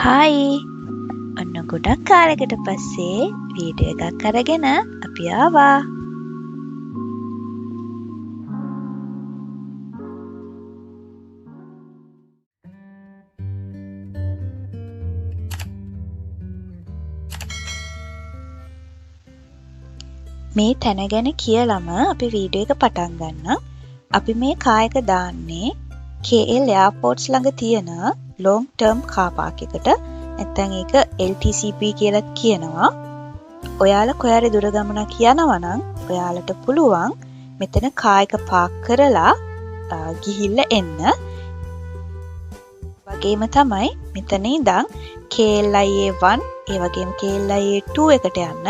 Hi ඔන්න ගොඩක් කාලෙකට පස්සේ වීඩියෝ එකක් අරගෙන අපි ආවා. මේ තැන ගැන කියලම අපි වීඩියෝ එක පටන් ගන්නම්. අපි මේ කායක දාන්නේ KL එයාපෝට්ස් ළඟ තියෙන long term car park එකට. නැත්නම් ඒක LTCP කියලාත් කියනවා. ඔයාලා කොහරි දුර ගමනක් යනවා නම් ඔයාලට පුළුවන් මෙතන කායක පාක් කරලා ගිහිල්ලා එන්න. වගේම තමයි මෙතන ඉඳන් KLIA1 ඒ වගේම KLIA2 එකට යන්න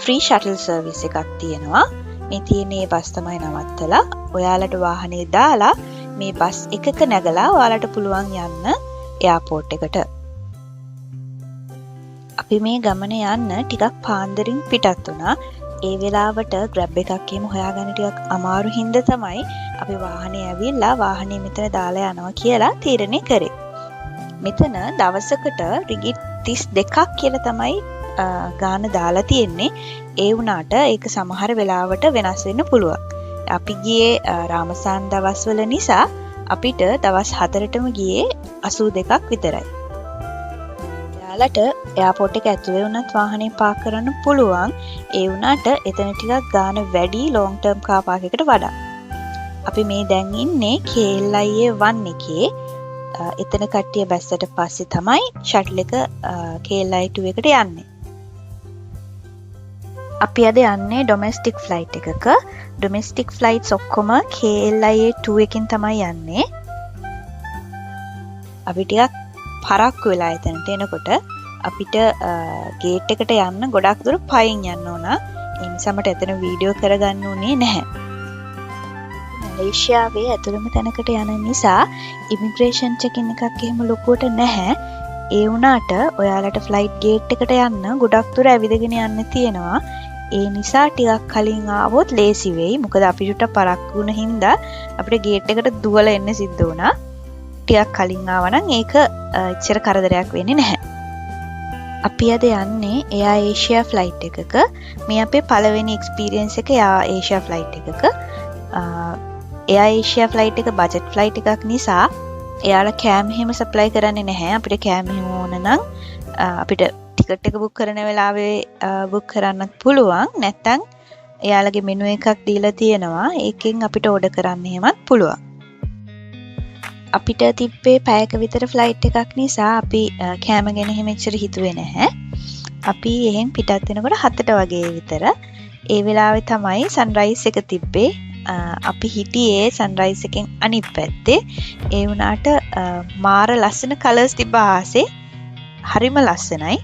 ෆ්‍රී ෂටල් සර්විස් එකක් තියෙනවා. මේ තියෙන මේ බස් තමයි නවත්තලා ඔයාලට වාහනේ දාලා මේ බස් එකක නැගලා ඔයාලට පුළුවන් යන්න එයාපෝට් එකට. අපි මේ ගමන යන්න ටිකක් පාන්දරින් පිටත් වුණා. ඒ වෙලාවට ග්‍රැබ් එකක් එහෙම හොයාගන්න ටිකක් අමාරු හින්දා තමයි අපි වාහනේ ඇවිල්ලා වාහනේ මෙතන දාලා යනවා කියලා තීරණය කරේ. මෙතන දවසකට රිගිට් 32ක් කියලා තමයි ගාන දාලා තියෙන්නේ. ඒ වුණාට ඒක සමහර වෙලාවට වෙනස් වෙන්න පුළුවන්. අපි ගියේ රාමසාන් දවස්වල නිසා අපිට දවස් 4ටම ගියේ 82ක් විතරයි. ඔයාලට එයාපෝට් එක ඇතුලේ වුණත් වාහනේ පාක් කරන්න පුළුවන්. ඒ වුණාට එතන ටිකක් ගාන වැඩි long term car park එකට වඩා. අපි මේ දැන් ඉන්නේ KLIA1 එකේ. එතන කට්ටිය බැස්සට පස්සේ තමයි ෂටල් එක KLIA2 එකට යන්නේ. අපි අද යන්නේ ඩොමෙස්ටික් ෆ්ලයිට් එකක. ඩොමෙස්ටික් ෆ්ලයිට්ස් ඔක්කොම KLIA2 එකකින් තමයි යන්නේ. අපි ටිකක් පරක්කු වෙලා එතනට එනකොට අපිට ගේට් එකට යන්න ගොඩක් දුර පයින් යන්න ඕන. ඒ නිසා මට එතන වීඩියෝ කරගන්න උනේ නැහැ. මලේසියාවේ ඇතුළම තැනකට යන නිසා ඉමිග්‍රේෂන් චෙකින් එකක් එහෙම ලොකුවට නැහැ. ඒ වුණාට ඔයාලට ෆ්ලයිට් ගේට් එකට යන්න ගොඩක් දුර ඇවිදගෙන යන්න තියෙනවා. ඒ නිසා ටිකක් කලින් ආවොත් ලේසි වෙයි. මොකද අපිට පරක්කු වුණ හින්දා අපිට ගේට් එකට දුවලා එන්න සිද්ධ වුණා. ටිකක් කලින් ආවනම් ඒක ඉච්චර කරදරයක් වෙන්නේ නැහැ. අපි අද යන්නේ එයා ඒෂියා ෆ්ලයිට් එකක. මේ අපේ පළවෙනි එක්ස්පීරියන්ස් එක එයා ඒෂියා ෆ්ලයිට් එකක. එයා ඒෂියා ෆ්ලයිට් එක බජට් ෆ්ලයිට් එකක් නිසා එයාලා කෑම එහෙම සප්ලයි කරන්නේ නැහැ. අපිට කෑම එහෙම ඕන නම් අපිට ටිකට් එක බුක් කරන වෙලාවේ බුක් කරන්නත් පුළුවන්. නැත්නම් එයාලගේ මෙනු එකක් දීලා තියෙනවා. ඒකෙන් අපිට ඕඩර් කරන්න එහෙමත් පුළුවන්. අපිට තිබ්බේ පැයක විතර ෆ්ලයිට් එකක් නිසා අපි කෑම ගැන එහෙම එච්චර හිතුවේ නැහැ. අපි එහෙන් පිටත් වෙනකොට 7ට වගේ විතර. ඒ වෙලාවේ තමයි සන්රයිස් එක තිබ්බේ. අපි හිටියේ සන්රයිස් එකෙන් අනිත් පැත්තේ. ඒ වුණාට මාර ලස්සන කලර්ස් තිබ්බ ආසේ. හරිම ලස්සනයි.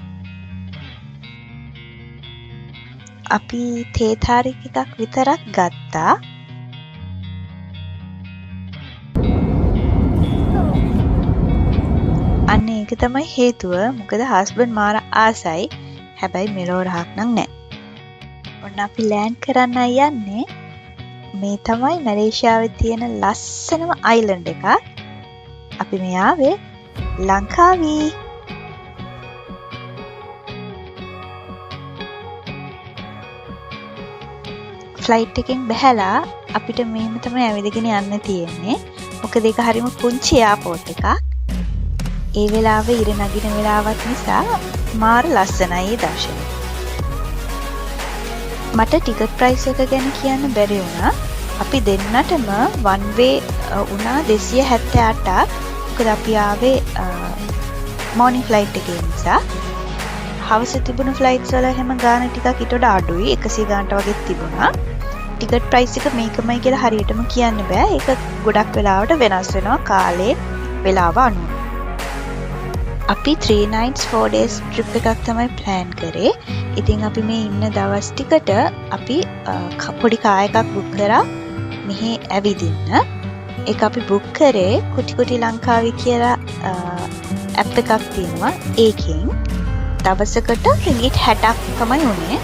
අපි තේ තාරික් එකක් විතරක් ගත්තා. අන්න ඒක තමයි හේතුව. මොකද හස්බන්ඩ් මාර ආසයි. හැබැයි මෙලෝ රහක් නම් නැහැ. ඔන්න අපි ලෑන්ඩ් කරන්න යන්නේ. මේ තමයි මැලේසියාවේ තියෙන ලස්සනම අයිලන්ඩ් එකක්. අපි මේ ආවේ ලංකාවේ. ෆ්ලයිට් එකෙන් බැහැලා අපිට මෙහෙම තමයි ඇවිදගෙන යන්න තියෙන්නේ. මොකද ඒක හරිම පුංචි එයාපෝට් එකක්. ඒ වෙලාවේ ඉර නගින වෙලාවත් නිසා මාර ලස්සනයි ඒ දර්ශනය. මට ටිකට් ප්‍රයිස් එක ගැන කියන්න බැරි වුණා. අපි දෙන්නටම one way වුණා 278ක්. මොකද අපි ආවේ morning flight එකේ නිසා. හවස තිබුණු ෆ්ලයිට්ස් වල හැම ගාන ටිකක් ඊට වඩා අඩුයි. 100 ගානට වගේ තිබුණා. ටිකට් ප්‍රයිස් එක මේකමයි කියලා හරියටම කියන්න බෑ. ඒක ගොඩක් වෙලාවට වෙනස් වෙනවා කාලේ වෙලාව අනුව. අපි 3 nights 4 days trip එකක් තමයි plan කරේ. ඉතින් අපි මේ ඉන්න දවස් ටිකට අපි පොඩි කාර් එකක් book කරා මෙහි ඇවිදින්න. ඒක අපි book කරේ කුටි ලංකාවේ කියලා app එකක් තියෙනවා. ඒකෙන් දවසකට රිංගිට් 60ක් තමයි උනේ.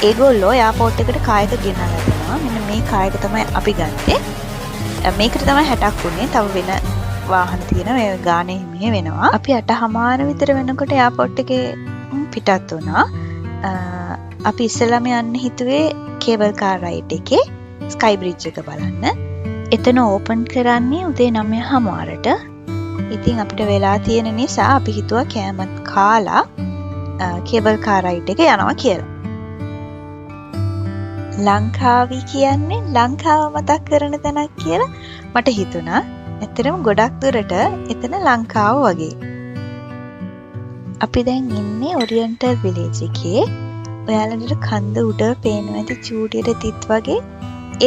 ඒගොල්ලෝ එයාපෝට් එකට කාර් එක ගෙනල්ලා දෙනවා. මෙන්න මේ කාර් එක තමයි අපි ගත්තේ. මේකට තමයි 60ක් උනේ. තව වෙන වාහන තියෙන ඒ ගානේ මෙහෙ වෙනවා. අපි 8:00 විතර වෙනකොට එයාපෝට් එකේ පිටත් වුණා. අපි ඉස්සෙල්ලාම යන්න හිතුවේ කේබල් කාර් රයිඩ් එකේ ස්කයි බ්‍රිජ් එක බලන්න. එතන ඕපන් කරන්නේ උදේ 9:00ට. ඉතින් අපිට වෙලා තියෙන නිසා අපි හිතුවා කෑමත් කාලා කේබල් කාර් රයිඩ් එක යනවා කියලා. ලංකාවි කියන්නේ ලංකාව මතක් කරන තැනක් කියලා මට හිතුණා. ඇත්තටම ගොඩක් දුරට එතන ලංකාව වගේ. අපි දැන් ඉන්නේ ඔරියන්ටල් විලේජ් එකේ. ඔයාලට කන්ද උඩ පේනවා ඇති චූටියට තිත් වගේ.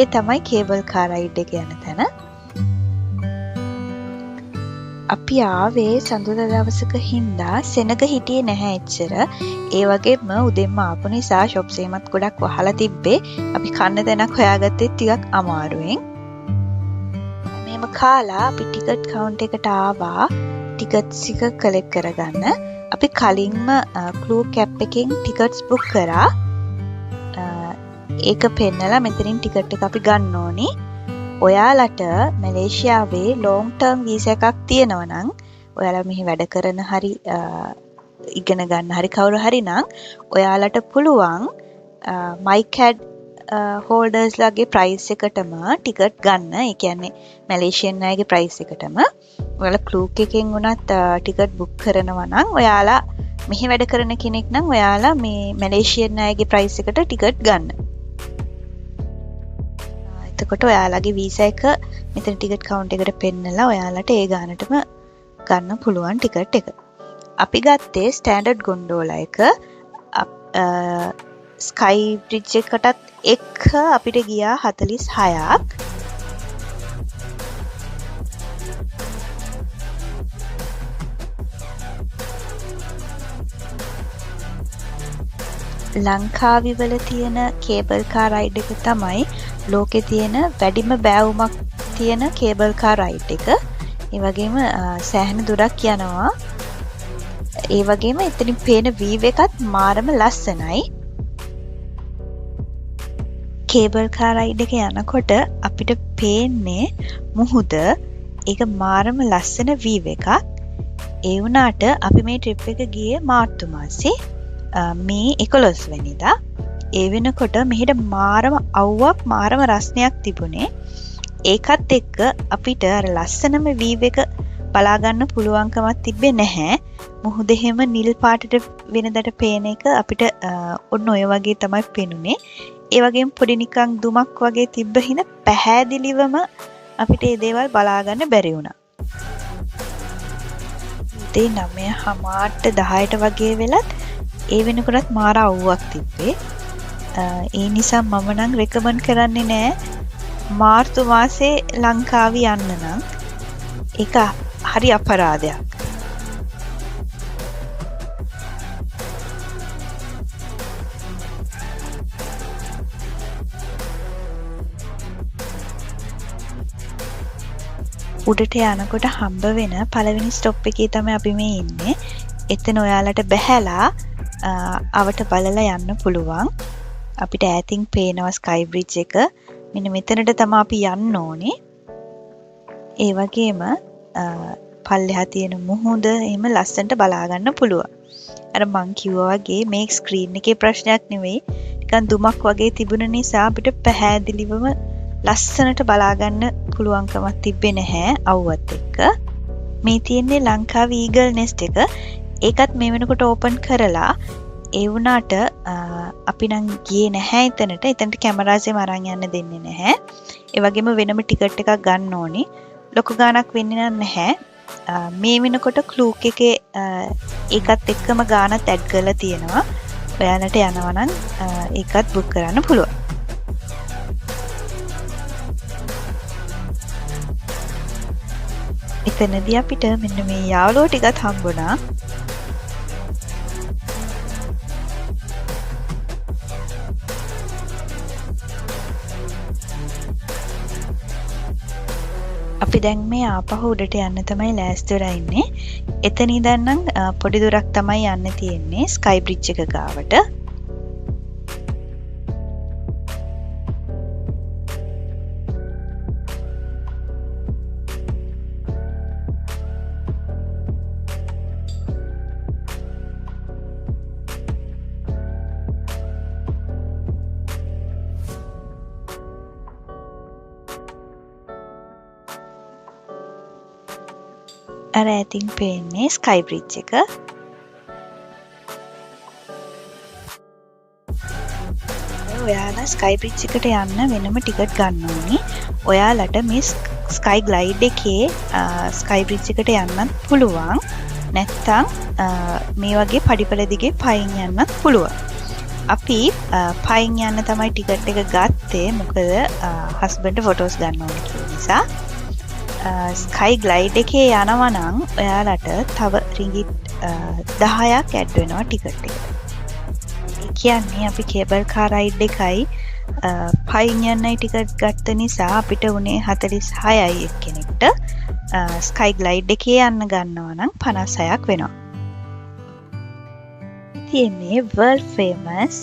ඒ තමයි කේබල් කාර් රයිඩ් එක යන තැන. අපි ආවේ සඳුදා දවසක හින්දා සෙනග හිටියේ නැහැ එච්චර. ඒ වගේම උදෙන්ම ආපු නිසා ෂොප්ස් එකමත් ගොඩක් වහලා තිබ්බේ. අපි කන්න තැනක් හොයාගත්තේ ටිකක් අමාරුවෙන්. මේම කාලා අපි ටිකට් කවුන්ටර් එකට ආවා ටිකට්ස් එක කලෙක්ට් කරගන්න. අපි කලින්ම ක්ලූ කැප් එකෙන් ටිකට්ස් බුක් කරා. ඒක පෙන්නලා මෙතනින් ටිකට් එක අපි ගන්න ඕනි. ඔයාලට මැලේසියාවේ ලොන්ග් ටර්ම් වීසා එකක් තියෙනවා නම් ඔයාලා මෙහි වැඩ කරන හරි ඉගෙන ගන්න හරි කවුරු හරි නම් ඔයාලට පුළුවන් මයිකැඩ් හෝල්ඩර්ස් ලාගේ ප්‍රයිස් එකටම ටිකට් ගන්න. ඒ කියන්නේ මැලේසියන් අයගේ ප්‍රයිස් එකටම ඔයාලා ක්ලූක් එකෙන් උනත් ටිකට් බුක් කරනවා නම් ඔයාලා මෙහි වැඩ කරන කෙනෙක් නම් ඔයාලා මේ මැලේසියන් අයගේ ප්‍රයිස් එකට ටිකට් ගන්න. එතකොට ඔයාලගේ වීසා එක මෙතන ටිකට් කවුන්ටර් එකට පෙන්නලා ඔයාලට ඒ ගානටම ගන්න පුළුවන් ටිකට් එක. අපි ගත්තේ ස්ටෑන්ඩඩ් ගොන්ඩෝලා එක. ස්කයි බ්‍රිජ් එකටත් එක්ක අපිට ගියා 46ක්. ලංකාවි වල තියෙන කේබල් කාර් රයිඩ් එක තමයි ලෝකේ තියෙන වැඩිම බෑවුමක් තියෙන කේබල් කාර් රයිඩ් එක. ඒ වගේම සෑහෙන දුරක් යනවා. ඒ වගේම එතනින් පේන වීව් එකත් මාරම ලස්සනයි. කේබල් කාර් රයිඩ් එක යනකොට අපිට පේන්නේ මුහුද. ඒක මාරම ලස්සන වීව් එකක්. ඒ වුණාට අපි මේ ට්‍රිප් එක ගියේ මාර්තු මාසේ මේ 11 වෙනිදා. ඒ වෙනකොට මෙහෙට මාරම අවුවක් මාරම රස්නයක් තිබුණේ. ඒකත් එක්ක අපිට අර ලස්සනම වීව් එක බලා ගන්න පුළුවන්කමක් තිබ්බේ නැහැ. මුහුද එහෙම නිල් පාටට වෙනදට පේන එක අපිට ඔන්න ඔය වගේ තමයි පේනුනේ. ඒ වගේම පොඩි නිකන් දුමක් වගේ තිබ්බ හින්දා පැහැදිලිවම අපිට මේ දේවල් බලා ගන්න බැරි වුණා. උදේ 9:00ට 10ට වගේ වෙලත් ඒ වෙනකොටත් මාර අවුවක් තිබ්බේ. ඒ නිසා මම නම් රෙකමන්ඩ් කරන්නේ නෑ මාර්තු මාසේ ලංකාවේ යන්න නම්. ඒක හරි අපරාධයක්. උඩට යනකොට හම්බ වෙන පළවෙනි ස්ටොප් එකේ තමයි අපි මේ ඉන්නේ. එතන ඔයාලට බැහැලා අවට බලලා යන්න පුළුවන්. අපිට ඈතින් පේනවා ස්කයි බ්‍රිජ් එක. මෙන්න මෙතනට තමයි අපි යන්න ඕනේ. ඒ වගේම පල්ලෙහා තියෙන මුහුද එහෙම ලස්සනට බලා ගන්න පුළුවන්. අර මං කිව්වා වගේ මේ ස්ක්‍රීන් එකේ ප්‍රශ්නයක් නෙවෙයි. නිකන් දුමක් වගේ තිබුණ නිසා අපිට පැහැදිලිවම ලස්සනට බලා ගන්න පුළුවන්කමක් තිබ්බේ නැහැ අවුවත් එක්ක. මේ තියෙන්නේ ලංකාවේ ඊගල් නෙස්ට් එක. ඒකත් මේ වෙනකොට ඕපන් කරලා ඒ වුණාට අපි නම් ගියේ නැහැ එතනට. එතනට කැමරාස් එහෙම අරන් යන්න දෙන්නේ නැහැ. ඒ වගේම වෙනම ටිකට් එකක් ගන්න ඕනි. ලොකු ගාණක් වෙන්නේ නැහැ. මේ වෙනකොට ක්ලූක් එකේ ඒකත් එක්කම ගාණත් ඇඩ් කරලා තියෙනවා. ඔයාලට යනවා නම් ඒකත් බුක් කරන්න පුළුවන්. එතනදී අපිට මෙන්න මේ යාළුවෝ ටිකත් හම්බුණා. අපි දැන් මේ ආපහු උඩට යන්න තමයි ලෑස්ති වෙලා ඉන්නේ. එතන ඉඳන් නම් පොඩි දුරක් තමයි යන්න තියෙන්නේ ස්කයි බ්‍රිජ් එක ගාවට. අර ඇතින් පේන්නේ ස්කයි බ්‍රිජ් එක. ඔයාලා ස්කයි බ්‍රිජ් එකට යන්න වෙනම ටිකට් ගන්න ඕනි. ඔයාලට මේ ස්කයි ග්ලයිඩ් එකේ ස්කයි බ්‍රිජ් එකට යන්නත් පුළුවන්. නැත්තම් මේ වගේ පඩිපෙළ දිගේ පයින් යන්නත් පුළුවන්. අපි පයින් යන්න තමයි ටිකට් එක ගත්තේ. මොකද හස්බන්ඩ් ෆොටෝස් ගන්න ඕනේ කියන නිසා. ස්කයි ග්ලයිඩ් එකේ යනවා නම් ඔයාලට තව රිංගිට් 10ක් ඇඩ් වෙනවා ටිකට් එකට. ඒ කියන්නේ අපි කේබල් කාර් රයිඩ් එකයි පයින් යන්නයි ටිකට් ගත්ත නිසා අපිට උනේ 46යි එක්කෙනෙක්ට. ස්කයි ග්ලයිඩ් එකේ යන්න ගන්නවා නම් 56ක් වෙනවා. තියෙන්නේ වර්ල්ඩ් ෆේමස්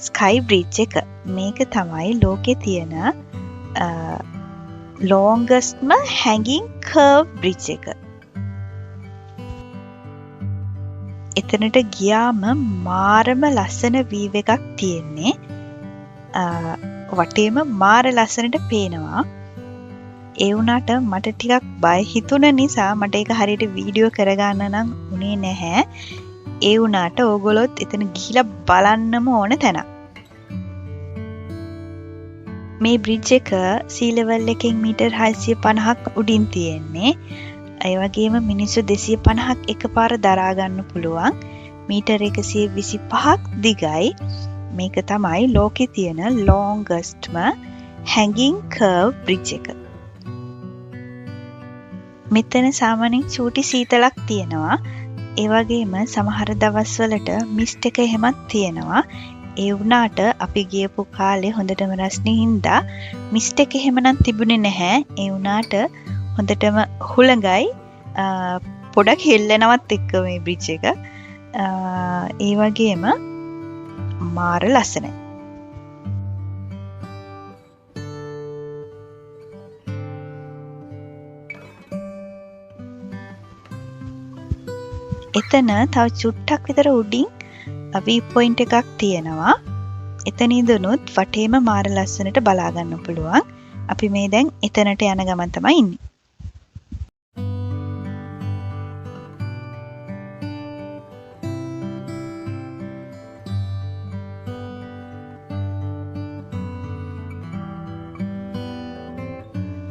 ස්කයි බ්‍රිජ් එක. මේක තමයි ලෝකේ තියෙන longestම hanging curve bridge එක. එතනට ගියාම මාරම ලස්සන වීව් එකක් තියෙන්නේ. වටේම මාර ලස්සනට පේනවා. ඒ වුණාට මට ටිකක් බය හිතුණ නිසා මට ඒක හරියට වීඩියෝ කරගන්න නම් උනේ නැහැ. ඒ වුණාට ඕගොල්ලොත් එතන ගිහිලා බලන්නම ඕන තැනක්. මේ බ්‍රිජ් එක සී ලෙවල් එකෙන් මීටර් 650ක් උඩින් තියෙන්නේ. ඒ වගේම මිනිස්සු 250ක් එකපාර දරා ගන්න පුළුවන්. මීටර් 125ක් දිගයි. මේක තමයි ලෝකේ තියෙන longestම hanging curve bridge එක. මෙතන සාමාන්‍යයෙන් චූටි සීතලක් තියෙනවා. ඒ වගේම සමහර දවස්වලට මිස්ට් එක එහෙමත් තියෙනවා. ඒ වුණාට අපි ගියපු කාලේ හොඳටම රස්නේ හින්දා මිස්ට් එක එහෙමනම් තිබුණේ නැහැ. ඒ වුණාට හොඳටම හුළඟයි පොඩක් හෙල්ලෙනවත් එක්ක මේ බ්‍රිජ් එක. ඒ වගේම මාර ලස්සනයි. එතන තව චුට්ටක් විතර උඩින් වී පොයින්ට් එකක් තියෙනවා. එතන ඉඳනුත් වටේම මාර ලස්සනට බලා ගන්න පුළුවන්. අපි මේ දැන් එතනට යන ගමන් තමයි ඉන්නේ.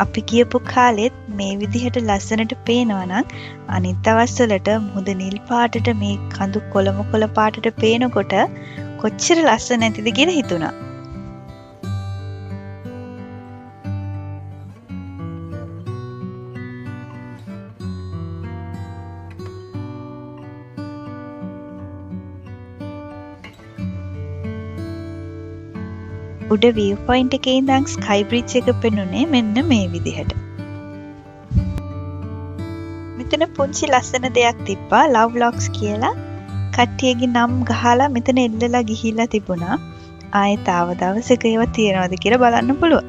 අපි ගියපු කාලෙත් මේ විදිහට ලස්සනට පේනවා නම් අනිත් දවස්වලට මුහුද නිල් පාටට මේ කඳු කොළම කොළ පාටට පේනකොට කොච්චර ලස්සන නැතිද කියලා හිතුණා. උඩ view point එකේ ඉඳන් ස්කයි බ්‍රිජ් එක පෙනුනේ මෙන්න මේ විදිහට. මෙතන පුංචි ලස්සන දෙයක් තිබ්බා love locks කියලා. කට්ටියගේ නම් ගහලා මෙතන එල්ලලා ගිහිල්ලා තිබුණා. ආයෙත් ආව දවසක ඒවා තියනවද කියලා බලන්න පුළුවන්.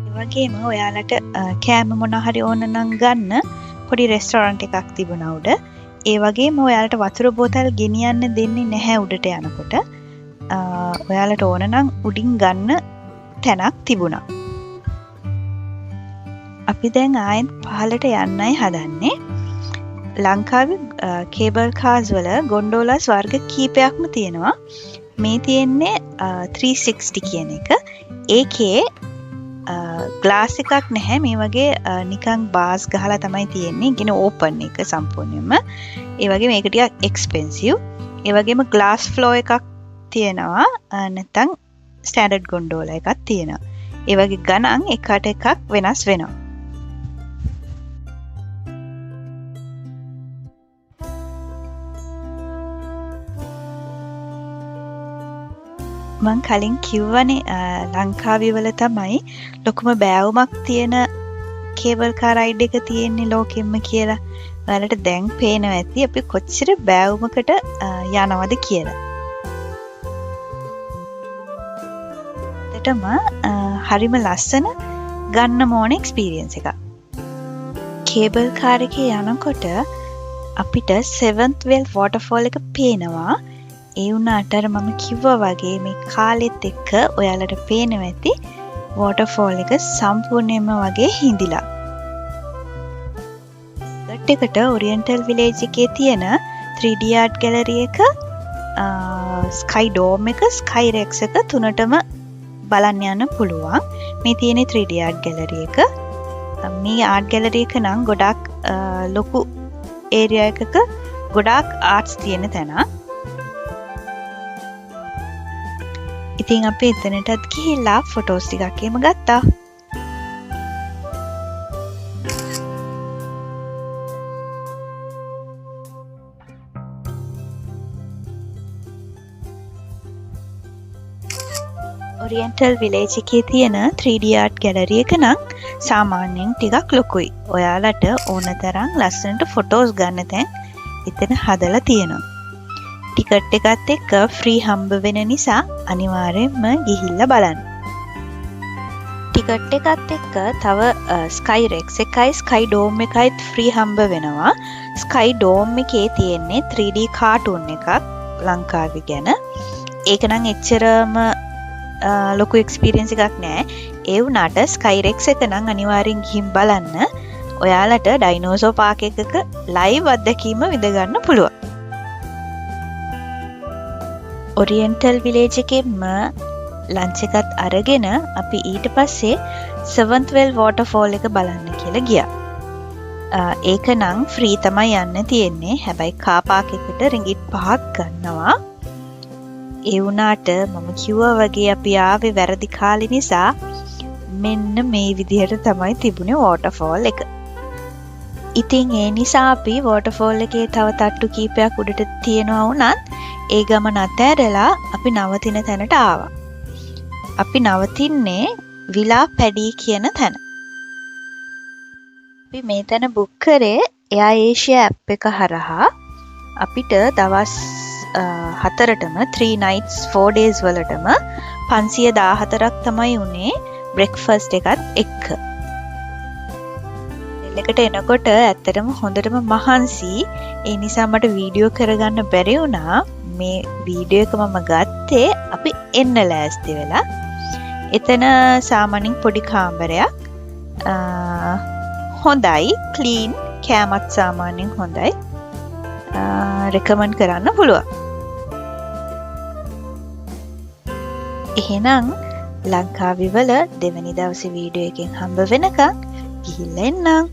ඒ වගේම ඔයාලට කෑම මොන හරි ඕන නම් ගන්න පොඩි රෙස්ටෝරන්ට් එකක් තිබුණා උඩ. ඒ වගේම ඔයාලට වතුර බෝතල් ගෙනියන්න දෙන්නේ නැහැ උඩට යනකොට. ඔයාලට ඕන නම් උඩින් ගන්න තැනක් තිබුණා. අපි දැන් ආයෙත් පහළට යන්නයි හදන්නේ. ලංකාවේ කේබල් කාර්ස් වල ගොන්ඩෝලාස් වර්ග කීපයක්ම තියෙනවා. මේ තියෙන්නේ 360 කියන එක. ඒකේ ග්ලාස් එකක් නැහැ. මේ වගේ නිකන් බාස් ගහලා තමයි තියෙන්නේ. කියන්නේ ඕපන් එක සම්පූර්ණයෙන්ම. ඒ වගේ මේක ටිකක් එක්ස්පෙන්සිව්. ඒ වගේම ග්ලාස් ෆ්ලෝ එකක් තියෙනවා. නැත්නම් ස්ටෑන්ඩඩ් ගොන්ඩෝලා එකක් තියෙනවා. ඒ වගේ ගණන් එකට එකක් වෙනස් වෙනවා. මං කලින් කිව්වනේ ලංකාවේ වල තමයි ලොකුම බෑවුමක් තියෙන කේබල් කාර් රයිඩ් එක තියෙන්නේ ලෝකෙම්ම කියලා. ඔයාලට දැන් පේනවා ඇති අපි කොච්චර බෑවුමකට යනවද කියලා. ඒකටම හරිම ලස්සන ගන්න ඕන එක්ස්පීරියන්ස් එකක්. කේබල් කාර් එකේ යනකොට අපිට 7th Well waterfall එක පේනවා. ඒ වුණාට මම කිව්වා වගේ මේ කාලෙත් එක්ක ඔයාලට පේනවා ඇති වෝටර්ෆෝල් එක සම්පූර්ණයෙන්ම වගේ හිඳිලා. එකට ඔරියන්ටල් විලේජ් එකේ තියෙන 3D art gallery එක, ස්කයි ඩෝම් එක, ස්කයි රෙක්ස් එක තුනටම බලන්න යන්න පුළුවන්. මේ තියෙන 3D art gallery එක. මේ art gallery එක නම් ගොඩක් ලොකු ඒරියා එකක ගොඩාක් ආර්ට්ස් තියෙන තැන. ඉතින් අපි එතනටත් ගිහිල්ලා ෆොටෝස් ටිකක් එහෙම ගත්තා. ඔරියන්ටල් විලේජ් එකේ තියෙන 3D art gallery එක නම් සාමාන්‍යයෙන් ටිකක් ලොකුයි. ඔයාලට ඕන තරම් ලස්සනට ෆොටෝස් ගන්න තැන් එතන හදලා තියෙනවා. ටිකට් එකත් එක්ක ෆ්‍රී හම්බ වෙන නිසා අනිවාර්යෙන්ම ගිහිල්ලා බලන්න. ටිකට් එකත් එක්ක තව ස්කයි රෙක්ස් එකයි ස්කයි ඩෝම් එකයිත් ෆ්‍රී හම්බ වෙනවා. ස්කයි ඩෝම් එකේ තියෙන්නේ 3D කාටුන් එකක් ලංකාවේ ගැන. ඒක නම් එච්චරම ලොකු එක්ස්පීරියන්ස් එකක් නෑ. ඒ වුණාට ස්කයි රෙක්ස් එක නම් අනිවාර්යෙන් ගිහින් බලන්න. ඔයාලට ඩයිනෝසෝ පාක් එකක ලයිව් අත්දැකීම විඳ ගන්න පුළුවන්. ඔරියන්ටල් විලේජ් එකෙන්ම ලන්ච් එකත් අරගෙන අපි ඊට පස්සේ සෙවන්ත් වෙල් වෝටර්ෆෝල් එක බලන්න කියලා ගියා. ඒක නම් ෆ්‍රී තමයි යන්න තියෙන්නේ. හැබැයි කාර් පාක් එකට රින්ගිට් 5ක් ගන්නවා. ඒ වුණාට මම කිව්වා වගේ අපි ආවේ වැරදි කාලේ නිසා මෙන්න මේ විදිහට තමයි තිබුණේ වෝටර්ෆෝල් එක. ඉතින් ඒ නිසා අපි වෝටර්ෆෝල් එකේ තව තට්ටු කීපයක් උඩට තියනවා වුණත් ඒ ගමන අතෑරලා අපි නවතින තැනට ආවා. අපි නවතින්නේ විලා පැඩී කියන තැන. අපි මේ තැන බුක් කරේ එයා ඒෂියා ඇප් එක හරහා. අපිට දවස් 4ටම 3 nights 4 days වලටම 514ක් තමයි උනේ බ්‍රෙක්ෆාස්ට් එකත් එක්ක. එකට එනකොට ඇත්තටම හොඳටම මහන්සි. ඒ නිසා මට වීඩියෝ කරගන්න බැරි වුණා. මේ වීඩියෝ එක මම ගත්තේ අපි එන්න ලෑස්ති වෙලා. එතන සාමාන්‍යයෙන් පොඩි කාමරයක්. හොඳයි, ක්ලීන්, කෑමත් සාමාන්‍යයෙන් හොඳයි. රෙකමන්ඩ් කරන්න පුළුවන්. එහෙනම් ලංකාවේ වල දෙවැනි දවසේ වීඩියෝ එකෙන් හම්බ වෙනකන් ගිහිල්ලා එන්නම්.